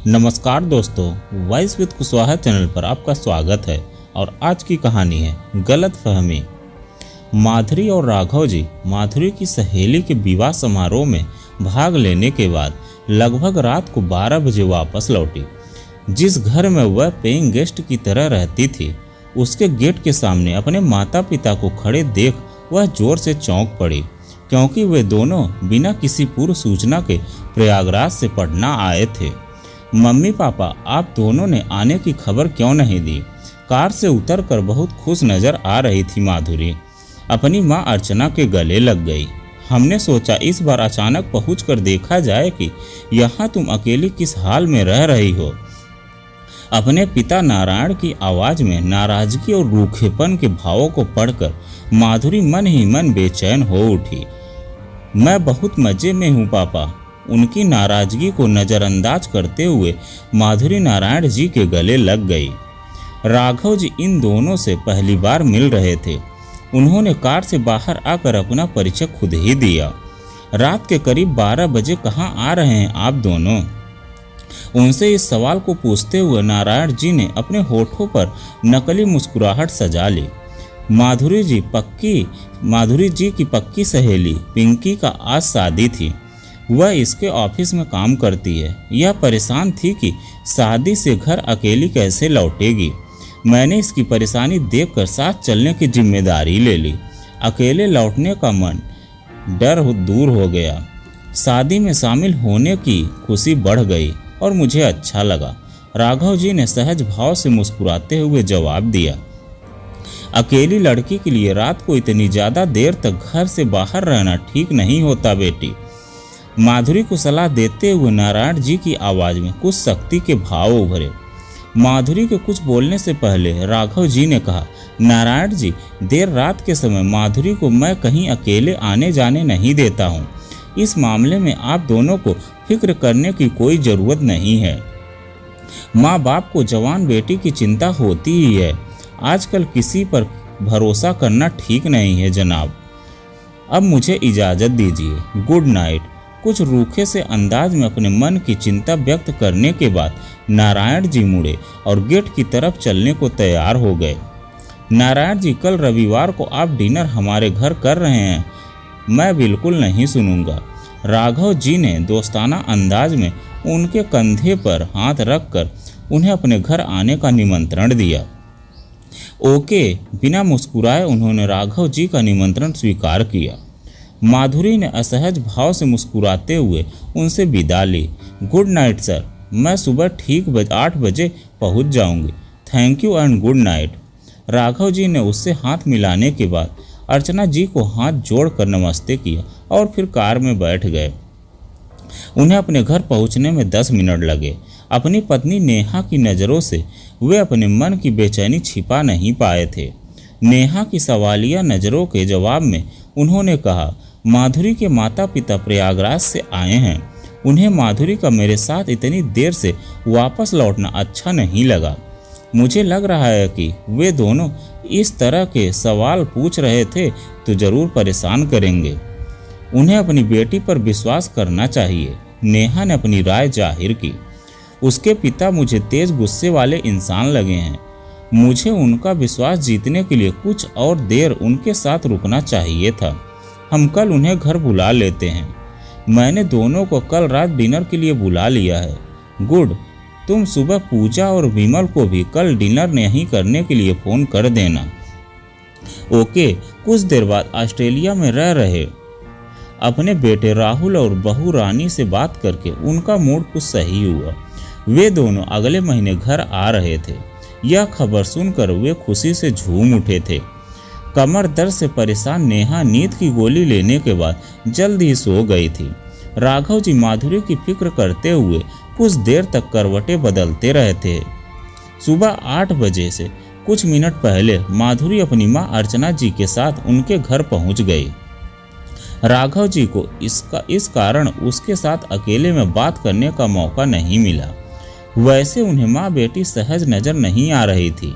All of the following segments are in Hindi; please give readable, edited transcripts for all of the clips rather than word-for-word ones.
नमस्कार दोस्तों, वॉइस विद कुशवाहा चैनल पर आपका स्वागत है। और आज की कहानी है गलतफहमी। माधुरी और राघव जी माधुरी की सहेली के विवाह समारोह में भाग लेने के बाद लगभग रात को 12 बजे वापस लौटी। जिस घर में वह पेइंग गेस्ट की तरह रहती थी, उसके गेट के सामने अपने माता पिता को खड़े देख वह जोर से चौंक पड़ी, क्योंकि वे दोनों बिना किसी पूर्व सूचना के प्रयागराज से पटना आए थे। मम्मी पापा, आप दोनों ने आने की खबर क्यों नहीं दी? कार से उतरकर बहुत खुश नजर आ रही थी माधुरी। अपनी माँ अर्चना के गले लग गई। हमने सोचा इस बार अचानक पहुंचकर देखा जाए कि यहाँ तुम अकेली किस हाल में रह रही हो। अपने पिता नारायण की आवाज में नाराजगी और रूखेपन के भावों को पढ़कर माधुरी मन ही मन बेचैन हो उठी। मैं बहुत मजे में हूँ पापा। उनकी नाराजगी को नज़रअंदाज करते हुए माधुरी नारायण जी के गले लग गई। राघव जी इन दोनों से पहली बार मिल रहे थे। उन्होंने कार से बाहर आकर अपना परिचय खुद ही दिया। रात के करीब 12 बजे कहाँ आ रहे हैं आप दोनों? उनसे इस सवाल को पूछते हुए नारायण जी ने अपने होठों पर नकली मुस्कुराहट सजा ली। माधुरी जी की पक्की सहेली पिंकी का आज शादी थी। वह इसके ऑफिस में काम करती है। यह परेशान थी कि शादी से घर अकेली कैसे लौटेगी। मैंने इसकी परेशानी देखकर साथ चलने की जिम्मेदारी ले ली। अकेले लौटने का मन डर दूर हो गया। शादी में शामिल होने की खुशी बढ़ गई और मुझे अच्छा लगा। राघव जी ने सहज भाव से मुस्कुराते हुए जवाब दिया। अकेली लड़की के लिए रात को इतनी ज़्यादा देर तक घर से बाहर रहना ठीक नहीं होता बेटी। माधुरी को सलाह देते हुए नारायण जी की आवाज़ में कुछ सख्ती के भाव उभरे। माधुरी के कुछ बोलने से पहले राघव जी ने कहा, नारायण जी, देर रात के समय माधुरी को मैं कहीं अकेले आने जाने नहीं देता हूँ। इस मामले में आप दोनों को फिक्र करने की कोई ज़रूरत नहीं है। माँ बाप को जवान बेटी की चिंता होती ही है। आजकल किसी पर भरोसा करना ठीक नहीं है जनाब। अब मुझे इजाज़त दीजिए। Good night. कुछ रूखे से अंदाज में अपने मन की चिंता व्यक्त करने के बाद नारायण जी मुड़े और गेट की तरफ चलने को तैयार हो गए। नारायण जी, कल रविवार को आप डिनर हमारे घर कर रहे हैं। मैं बिल्कुल नहीं सुनूंगा। राघव जी ने दोस्ताना अंदाज में उनके कंधे पर हाथ रखकर उन्हें अपने घर आने का निमंत्रण दिया। ओके। बिना मुस्कुराए उन्होंने राघव जी का निमंत्रण स्वीकार किया। माधुरी ने असहज भाव से मुस्कुराते हुए उनसे विदा ली। Good night sir. मैं सुबह ठीक 8 बजे पहुंच जाऊंगी। Thank you and good night. Raghav ji ने उससे हाथ मिलाने के बाद अर्चना जी को हाथ जोड़कर नमस्ते किया और फिर कार में बैठ गए। उन्हें अपने घर पहुंचने में 10 मिनट लगे। अपनी पत्नी नेहा की नज़रों से वे अपने मन की बेचैनी छिपा नहीं पाए थे। नेहा की सवालिया नज़रों के जवाब में उन्होंने कहा, माधुरी के माता पिता प्रयागराज से आए हैं। उन्हें माधुरी का मेरे साथ इतनी देर से वापस लौटना अच्छा नहीं लगा। मुझे लग रहा है कि वे दोनों इस तरह के सवाल पूछ रहे थे तो ज़रूर परेशान करेंगे। उन्हें अपनी बेटी पर विश्वास करना चाहिए। नेहा ने अपनी राय जाहिर की। उसके पिता मुझे तेज गुस्से वाले इंसान लगे हैं। मुझे उनका विश्वास जीतने के लिए कुछ और देर उनके साथ रुकना चाहिए था। हम कल उन्हें घर बुला लेते हैं। मैंने दोनों को कल रात डिनर के लिए बुला लिया है। गुड। तुम सुबह पूजा और विमल को भी कल डिनर नहीं करने के लिए फ़ोन कर देना। ओके। कुछ देर बाद ऑस्ट्रेलिया में रह रहे अपने बेटे राहुल और बहू रानी से बात करके उनका मूड कुछ सही हुआ। वे दोनों अगले महीने घर आ रहे थे। यह खबर सुनकर वे खुशी से झूम उठे थे। कमर दर्द से परेशान नेहा नींद की गोली लेने के बाद जल्द ही सो गई थी। राघव जी माधुरी की फिक्र करते हुए कुछ देर तक करवटें बदलते रहे थे। सुबह 8 बजे से कुछ मिनट पहले माधुरी अपनी माँ अर्चना जी के साथ उनके घर पहुँच गई। राघव जी को इस कारण उसके साथ अकेले में बात करने का मौका नहीं मिला। वैसे उन्हें माँ बेटी सहज नजर नहीं आ रही थी।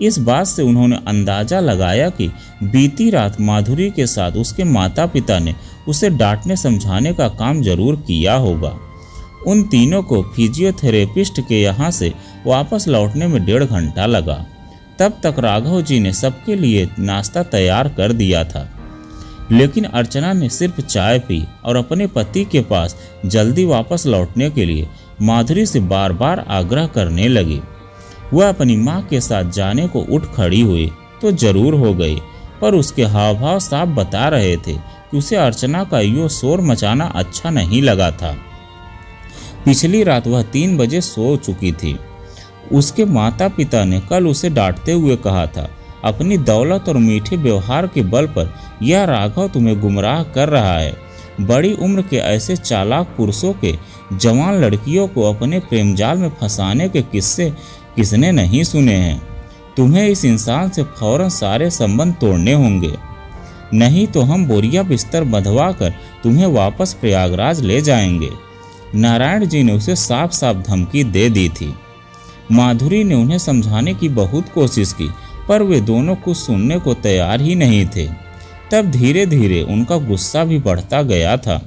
इस बात से उन्होंने अंदाजा लगाया कि बीती रात माधुरी के साथ उसके माता पिता ने उसे डांटने समझाने का काम जरूर किया होगा। उन तीनों को फिजियोथेरेपिस्ट के यहाँ से वापस लौटने में 1.5 घंटा लगा। तब तक राघव जी ने सबके लिए नाश्ता तैयार कर दिया था, लेकिन अर्चना ने सिर्फ चाय पी और अपने पति के पास जल्दी वापस लौटने के लिए माधुरी से बार बार आग्रह करने लगी। वह अपनी माँ के साथ जाने को उठ खड़ी हुई तो जरूर हो गई, पर उसके हाव भाव साफ बता रहे थे कि उसे अर्चना का यो शोर मचाना अच्छा नहीं लगा था। पिछली रात वह 3 बजे सो चुकी थी। उसके माता पिता ने कल उसे डांटते हुए कहा था, अपनी दौलत और मीठे व्यवहार के बल पर यह राघव तुम्हें गुमराह कर रहा है। बड़ी उम्र के ऐसे चालाक पुरुषों के जवान लड़कियों को अपने प्रेमजाल में फंसाने के किस्से किसने नहीं सुने हैं। तुम्हें इस इंसान से फौरन सारे संबंध तोड़ने होंगे, नहीं तो हम बोरिया बिस्तर बंधवा कर तुम्हें वापस प्रयागराज ले जाएंगे। नारायण जी ने उसे साफ साफ धमकी दे दी थी। माधुरी ने उन्हें समझाने की बहुत कोशिश की, पर वे दोनों कुछ सुनने को तैयार ही नहीं थे। तब धीरे धीरे उनका गुस्सा भी बढ़ता गया था।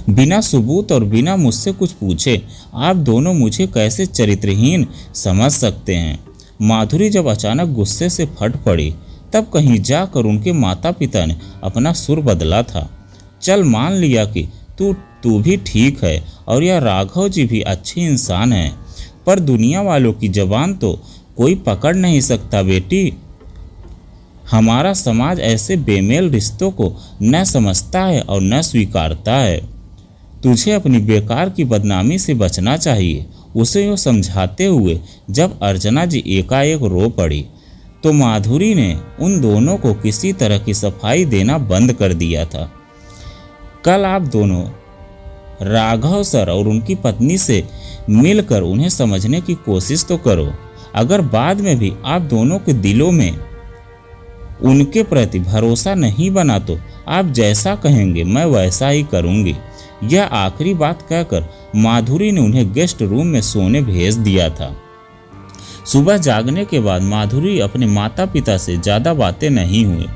बिना सबूत और बिना मुझसे कुछ पूछे आप दोनों मुझे कैसे चरित्रहीन समझ सकते हैं। माधुरी जब अचानक गुस्से से फट पड़ी, तब कहीं जाकर उनके माता पिता ने अपना सुर बदला था। चल मान लिया कि तू भी ठीक है और यह राघव जी भी अच्छे इंसान हैं, पर दुनिया वालों की जबान तो कोई पकड़ नहीं सकता बेटी। हमारा समाज ऐसे बेमेल रिश्तों को न समझता है और न स्वीकारता है। तुझे अपनी बेकार की बदनामी से बचना चाहिए। उसे यूँ समझाते हुए जब अर्चना जी एकाएक रो पड़ी, तो माधुरी ने उन दोनों को किसी तरह की सफाई देना बंद कर दिया था। कल आप दोनों राघव सर और उनकी पत्नी से मिलकर उन्हें समझने की कोशिश तो करो। अगर बाद में भी आप दोनों के दिलों में उनके प्रति भरोसा नहीं बना तो आप जैसा कहेंगे मैं वैसा ही करूंगी। यह आखिरी बात कहकर माधुरी ने उन्हें गेस्ट रूम में सोने भेज दिया था। सुबह जागने के बाद माधुरी अपने माता पिता से ज़्यादा बातें नहीं हुई।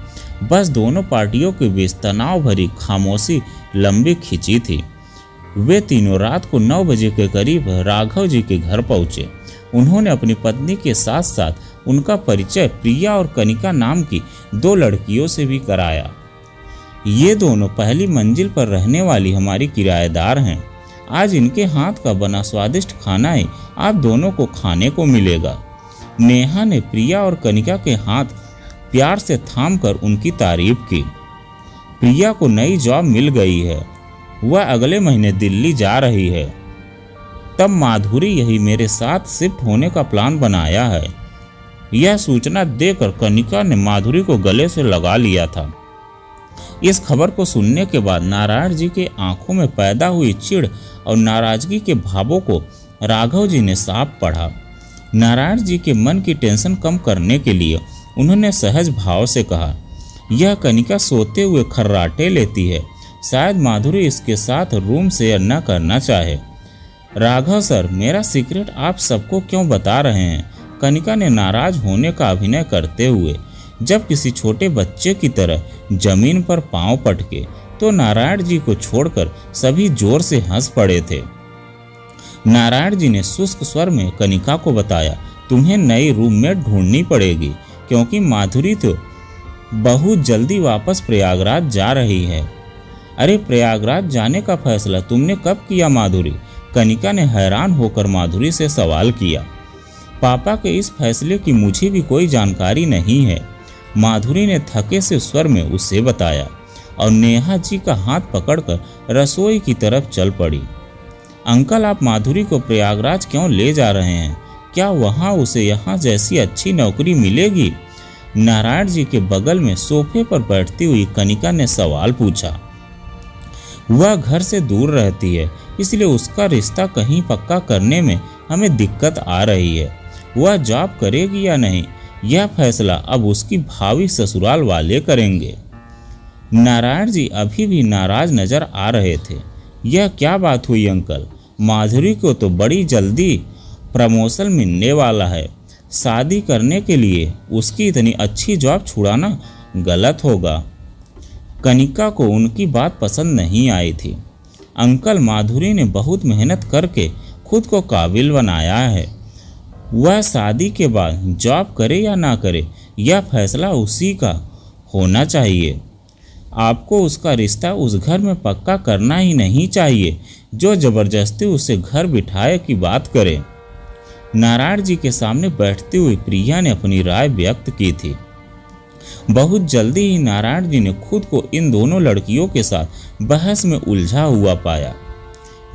बस दोनों पार्टियों के बीच तनाव भरी खामोशी लंबी खिंची थी। वे तीनों रात को 9 बजे के करीब राघव जी के घर पहुंचे। उन्होंने अपनी पत्नी के साथ साथ उनका परिचय प्रिया और कनिका नाम की 2 लड़कियों से भी कराया। ये दोनों पहली मंजिल पर रहने वाली हमारी किराएदार हैं। आज इनके हाथ का बना स्वादिष्ट खाना ही आप दोनों को खाने को मिलेगा। नेहा ने प्रिया और कनिका के हाथ प्यार से थामकर उनकी तारीफ की। प्रिया को नई जॉब मिल गई है, वह अगले महीने दिल्ली जा रही है। तब माधुरी यही मेरे साथ शिफ्ट होने का प्लान बनाया है। यह सूचना देकर कनिका ने माधुरी को गले से लगा लिया था। इस खबर को सुनने के बाद नारायण जी के आंखों में पैदा हुई चिढ़ और नाराजगी के भावों को राघव जी ने साफ पढ़ा। नारायण जी के मन की टेंशन कम करने के लिए उन्होंने सहज भाव से कहा, यह कनिका सोते हुए खर्राटे लेती है, शायद माधुरी इसके साथ रूम शेयर न करना चाहे। राघव सर, मेरा सीक्रेट आप सबको क्यों बता रहे हैं? कनिका ने नाराज होने का अभिनय करते हुए। जब किसी छोटे बच्चे की तरह जमीन पर पांव पटके तो नारायण जी को छोड़कर सभी जोर से हंस पड़े थे। नारायण जी ने शुष्क स्वर में कनिका को बताया, तुम्हें नई रूममेट ढूंढनी पड़ेगी, क्योंकि माधुरी तो बहुत जल्दी वापस प्रयागराज जा रही है। अरे, प्रयागराज जाने का फैसला तुमने कब किया माधुरी? कनिका ने हैरान होकर माधुरी से सवाल किया। पापा के इस फैसले की मुझे भी कोई जानकारी नहीं है, माधुरी ने थके से स्वर में उसे बताया और नेहा जी का हाथ पकड़कर रसोई की तरफ चल पड़ी। अंकल, आप माधुरी को प्रयागराज क्यों ले जा रहे हैं? क्या वहाँ उसे यहाँ जैसी अच्छी नौकरी मिलेगी? नारायण जी के बगल में सोफे पर बैठती हुई कनिका ने सवाल पूछा। वह घर से दूर रहती है, इसलिए उसका रिश्ता कहीं पक्का करने में हमें दिक्कत आ रही है। वह जॉब करेगी या नहीं, यह फैसला अब उसकी भावी ससुराल वाले करेंगे। नारायण जी अभी भी नाराज नजर आ रहे थे। यह क्या बात हुई अंकल? माधुरी को तो बड़ी जल्दी प्रमोशन मिलने वाला है। शादी करने के लिए उसकी इतनी अच्छी जॉब छुड़ाना गलत होगा। कनिका को उनकी बात पसंद नहीं आई थी। अंकल, माधुरी ने बहुत मेहनत करके खुद को काबिल बनाया है। वह शादी के बाद जॉब करे या ना करे, यह फैसला उसी का होना चाहिए। आपको उसका रिश्ता उस घर में पक्का करना ही नहीं चाहिए जो ज़बरदस्ती उसे घर बिठाए की बात करे। नारायण जी के सामने बैठती हुई प्रिया ने अपनी राय व्यक्त की थी। बहुत जल्दी ही नारायण जी ने खुद को इन दोनों लड़कियों के साथ बहस में उलझा हुआ पाया।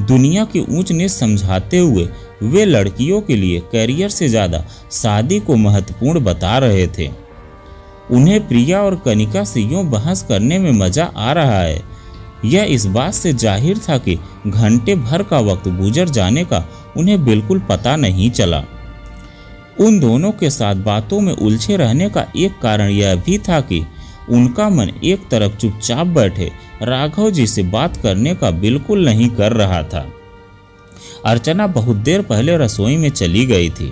दुनिया की ऊंच नीच समझाते हुए वे लड़कियों के लिए करियर से ज़्यादा शादी को महत्वपूर्ण बता रहे थे। उन्हें प्रिया और कनिका से यूं बहस करने में मजा आ रहा है, यह इस बात से जाहिर था कि घंटे भर का वक्त गुजर जाने का उन्हें बिल्कुल पता नहीं चला। उन दोनों के साथ बातों में उलझे रहने का एक कारण यह भी था कि उनका मन एक तरफ चुपचाप बैठे राघव जी से बात करने का बिल्कुल नहीं कर रहा था। अर्चना बहुत देर पहले रसोई में चली गई थी।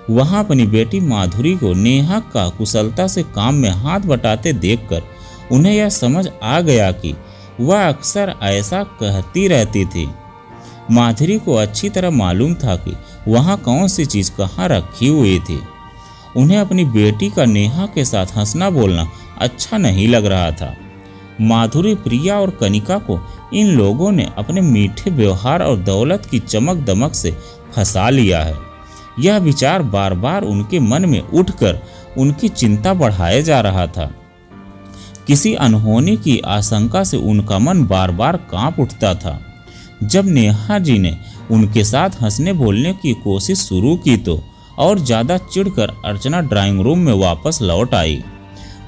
वहां अपनी बेटी माधुरी को नेहा का कुशलता से काम में हाथ बटाते देखकर उन्हें यह समझ आ गया कि वह अक्सर ऐसा कहती रहती थी। माधुरी को अच्छी तरह मालूम था कि वहां कौन सी चीज कहाँ रखी हुई थी। उन्हें अपनी बेटी का नेहा के साथ हंसना बोलना अच्छा नहीं लग रहा था। माधुरी, प्रिया और कनिका को इन लोगों ने अपने मीठे व्यवहार और दौलत की चमक दमक से फंसा लिया है। यह विचार बार बार उनके मन में उठकर उनकी चिंता बढ़ाए जा रहा था। किसी अनहोनी की आशंका से उनका मन बार बार कांप उठता था। जब नेहा जी ने उनके साथ हंसने बोलने की कोशिश शुरू की तो और ज़्यादा चिढ़कर अर्चना ड्राइंग रूम में वापस लौट आई।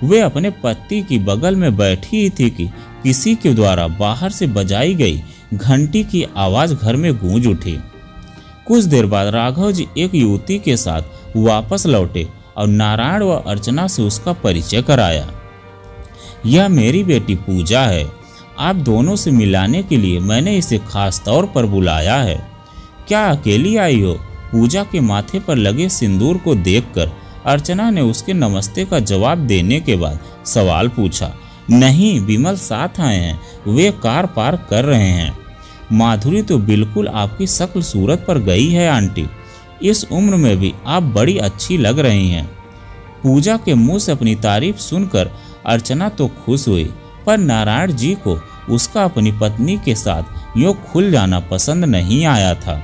वे अपने पति की बगल में बैठी ही थी कि किसी के द्वारा बाहर से बजाई गई घंटी की आवाज़ घर में गूंज उठी। कुछ देर बाद राघव जी एक युवती के साथ वापस लौटे और नारायण व अर्चना से उसका परिचय कराया। यह मेरी बेटी पूजा है। आप दोनों से मिलाने के लिए मैंने इसे खास तौर पर बुलाया है। क्या अकेली आई हो? पूजा के माथे पर लगे सिंदूर को देखकर अर्चना ने उसके नमस्ते का जवाब देने के बाद सवाल पूछा। नहीं, विमल साथ आए हैं, वे कार पार्क कर रहे हैं। माधुरी तो बिल्कुल आपकी शक्ल सूरत पर गई है आंटी। इस उम्र में भी आप बड़ी अच्छी लग रही हैं। पूजा के मुंह से अपनी तारीफ सुनकर अर्चना तो खुश हुई, पर नारायण जी को उसका अपनी पत्नी के साथ यूं खुल जाना पसंद नहीं आया था।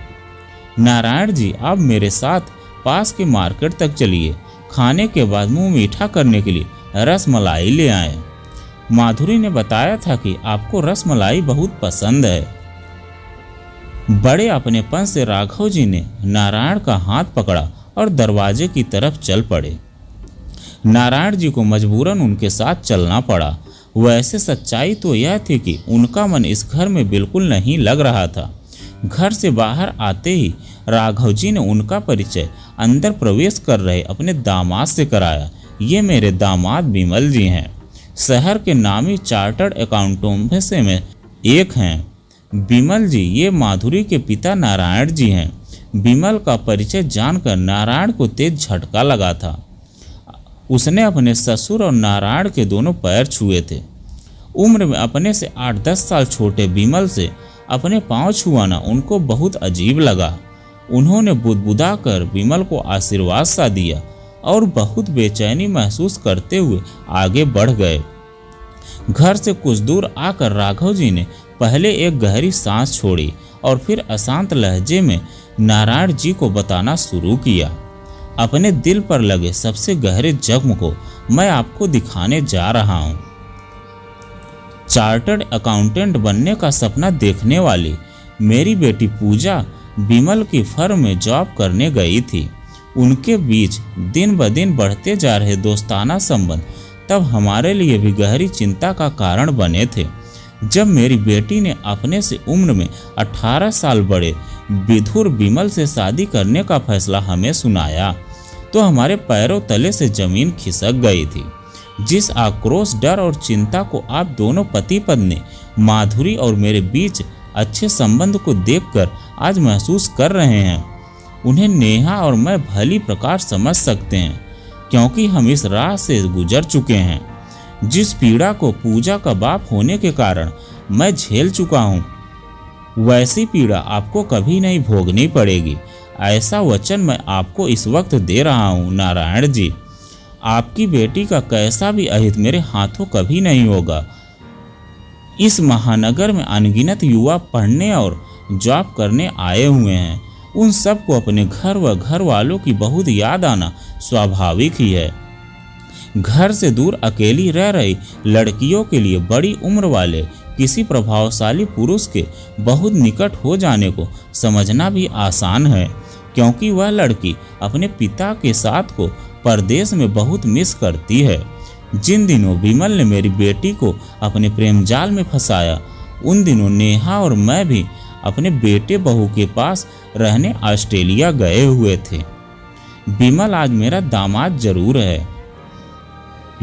नारायण जी, आप मेरे साथ पास के मार्केट तक चलिए। खाने के बाद मुंह मीठा करने के लिए रसमलाई ले आए। माधुरी ने बताया था कि आपको रसमलाई बहुत पसंद है। बड़े अपनेपन से राघव जी ने नारायण का हाथ पकड़ा और दरवाजे की तरफ चल पड़े। नारायण जी को मजबूरन उनके साथ चलना पड़ा। वैसे सच्चाई तो यह थी कि उनका मन इस घर में बिल्कुल नहीं लग रहा था। घर से बाहर आते ही राघव जी ने उनका परिचय अंदर प्रवेश कर रहे अपने दामाद से कराया। ये मेरे दामाद विमल जी हैं, शहर के नामी चार्टर्ड अकाउंटेंटों में से एक हैं। विमल जी, ये माधुरी के पिता नारायण जी हैं। विमल का परिचय जानकर नारायण को तेज झटका लगा था। उसने अपने ससुर और नारायण के दोनों पैर छुए थे। उम्र में अपने से 8-10 साल छोटे विमल से अपने पांव छुआना उनको बहुत अजीब लगा। उन्होंने बुदबुदा कर विमल को आशीर्वाद सा दिया और बहुत बेचैनी महसूस करते हुए आगे बढ़ गए। घर से कुछ दूर आकर राघव जी ने पहले एक गहरी सांस छोड़ी और फिर अशांत लहजे में नारायण जी को बताना शुरू किया। अपने दिल पर लगे सबसे गहरे जख्म को मैं आपको दिखाने जा रहा हूँ। चार्टर्ड अकाउंटेंट बनने का सपना देखने वाली मेरी बेटी पूजा विमल की फर्म में जॉब करने गई थी। उनके बीच दिन ब दिन बढ़ते जा रहे दोस्ताना संबंध तब हमारे लिए भी गहरी चिंता का कारण बने थे। जब मेरी बेटी ने अपने से उम्र में 18 साल बड़े विधुर विमल से शादी करने का फैसला हमें सुनाया तो हमारे पैरों तले से जमीन खिसक गई थी। जिस आक्रोश, डर और चिंता को आप दोनों पति पत्नी माधुरी और मेरे बीच अच्छे संबंध को देखकर आज महसूस कर रहे हैं, उन्हें नेहा और मैं भली प्रकार समझ सकते हैं, क्योंकि हम इस राह से गुजर चुके हैं। जिस पीड़ा को पूजा का बाप होने के कारण मैं झेल चुका हूँ, वैसी पीड़ा आपको कभी नहीं भोगनी पड़ेगी। ऐसा वचन मैं आपको इस वक्त दे रहा हूँ नारायण जी। आपकी बेटी का कैसा भी अहित मेरे हाथों कभी नहीं होगा। इस महानगर में अनगिनत युवा पढ़ने और जॉब करने आए हुए हैं। उन सबको अपने घर व घर वालों की बहुत याद आना स्वाभाविक ही है। घर से दूर अकेली रह रही लड़कियों के लिए बड़ी उम्र वाले किसी प्रभावशाली पुरुष के बहुत निकट हो जाने को समझना भी आसान है, क्योंकि वह लड़की अपने पिता के साथ को परदेश में बहुत मिस करती है। जिन दिनों विमल ने मेरी बेटी को अपने प्रेम जाल में फंसाया, उन दिनों नेहा और मैं भी अपने बेटे बहू के पास रहने ऑस्ट्रेलिया गए हुए थे। विमल आज मेरा दामाद जरूर है,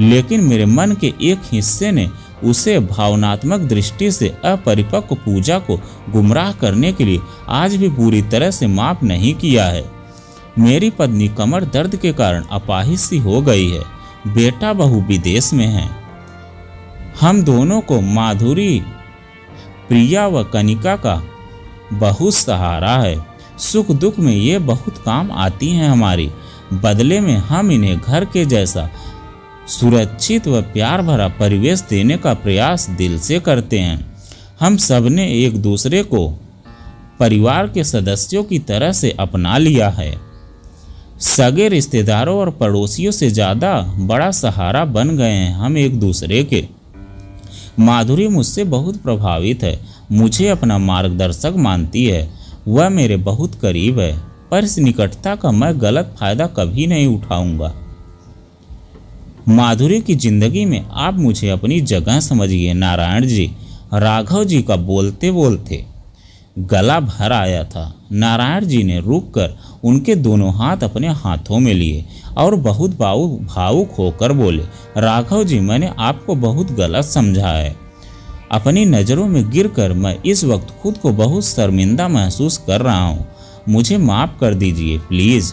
लेकिन मेरे मन के एक हिस्से ने उसे भावनात्मक दृष्टि से अपरिपक्व पूजा को गुमराह करने के लिए आज भी पूरी तरह से माफ नहीं किया है। मेरी पत्नी कमर दर्द के कारण अपाहिज सी हो गई है। बेटा बहू विदेश में है। हम दोनों को माधुरी, प्रिया व कनिका का बहुत सहारा है। सुख दुख में ये बहुत काम आती हैं हमारी। बदले में हम इन्हें घर के जैसा सुरक्षित व प्यार भरा परिवेश देने का प्रयास दिल से करते हैं। हम सब ने एक दूसरे को परिवार के सदस्यों की तरह से अपना लिया है। सगे रिश्तेदारों और पड़ोसियों से ज़्यादा बड़ा सहारा बन गए हैं हम एक दूसरे के। माधुरी मुझसे बहुत प्रभावित है, मुझे अपना मार्गदर्शक मानती है। वह मेरे बहुत करीब है, पर इस निकटता का मैं गलत फायदा कभी नहीं उठाऊंगा। माधुरी की जिंदगी में आप मुझे अपनी जगह समझिए नारायण जी। राघव जी का बोलते बोलते गला भर आया था। नारायण जी ने रुककर उनके दोनों हाथ अपने हाथों में लिए और बहुत भावुक होकर बोले, राघव जी, मैंने आपको बहुत गलत समझा है। अपनी नज़रों में गिरकर मैं इस वक्त खुद को बहुत शर्मिंदा महसूस कर रहा हूँ। मुझे माफ़ कर दीजिए प्लीज़।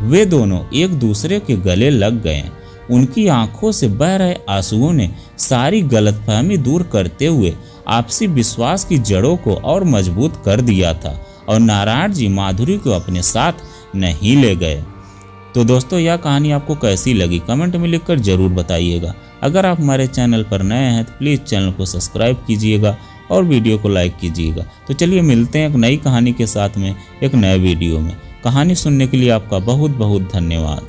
वे दोनों एक दूसरे के गले लग गए। उनकी आंखों से बह रहे आंसुओं ने सारी गलतफहमी दूर करते हुए आपसी विश्वास की जड़ों को और मजबूत कर दिया था और नारायण जी माधुरी को अपने साथ नहीं ले गए। तो दोस्तों, यह कहानी आपको कैसी लगी कमेंट में लिखकर जरूर बताइएगा। अगर आप हमारे चैनल पर नए हैं तो प्लीज़ चैनल को सब्सक्राइब कीजिएगा और वीडियो को लाइक कीजिएगा। तो चलिए मिलते हैं एक नई कहानी के साथ में एक नए वीडियो में। कहानी सुनने के लिए आपका बहुत बहुत धन्यवाद।